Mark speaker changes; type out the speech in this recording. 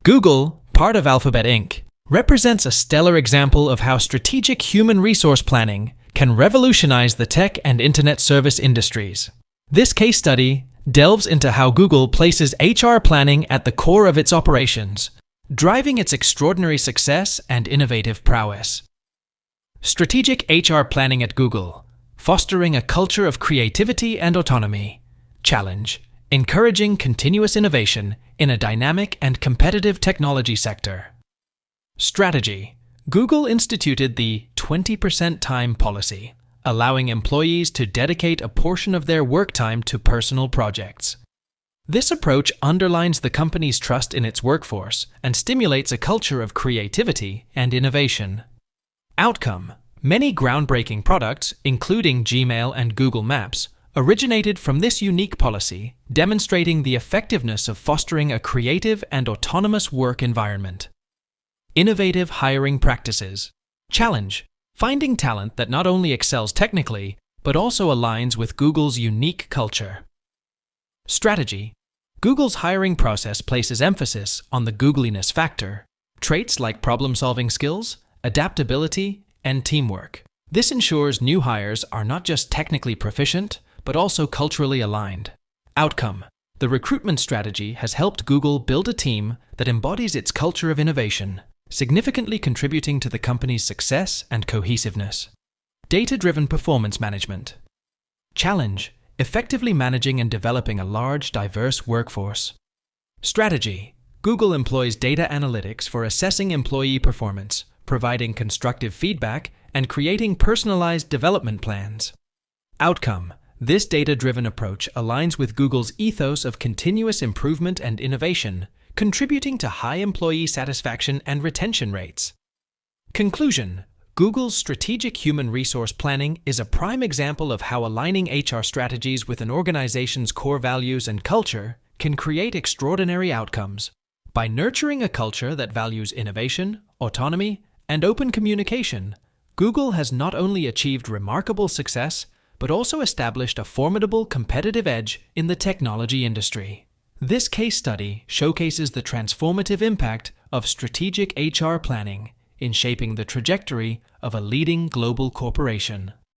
Speaker 1: Google, part of Alphabet Inc., represents a stellar example of how strategic human resource planning can revolutionize the tech and internet service industries. This case study delves into how Google places HR planning at the core of its operations, driving its extraordinary success and innovative prowess. Strategic HR planning at Google, fostering a culture of creativity and autonomy. Challenge: encouraging continuous innovation in a dynamic and competitive technology sector. Strategy: Google instituted the 20% time policy, allowing employees to dedicate a portion of their work time to personal projects. This approach underlines the company's trust in its workforce and stimulates a culture of creativity and innovation. Outcome: many groundbreaking products, including Gmail and Google Maps, originated from this unique policy, demonstrating the effectiveness of fostering a creative and autonomous work environment. Innovative hiring practices. Challenge: finding talent that not only excels technically, but also aligns with Google's unique culture. Strategy: Google's hiring process places emphasis on the Googliness factor, traits like problem-solving skills, adaptability, and teamwork. This ensures new hires are not just technically proficient, but also culturally aligned. Outcome: the recruitment strategy has helped Google build a team that embodies its culture of innovation, significantly contributing to the company's success and cohesiveness. Data-driven performance management. Challenge: effectively managing and developing a large, diverse workforce. Strategy: Google employs data analytics for assessing employee performance, providing constructive feedback, and creating personalized development plans. Outcome: this data-driven approach aligns with Google's ethos of continuous improvement and innovation, contributing to high employee satisfaction and retention rates. Conclusion: Google's strategic human resource planning is a prime example of how aligning HR strategies with an organization's core values and culture can create extraordinary outcomes. By nurturing a culture that values innovation, autonomy, and open communication, Google has not only achieved remarkable success, but also established a formidable competitive edge in the technology industry. This case study showcases the transformative impact of strategic HR planning in shaping the trajectory of a leading global corporation.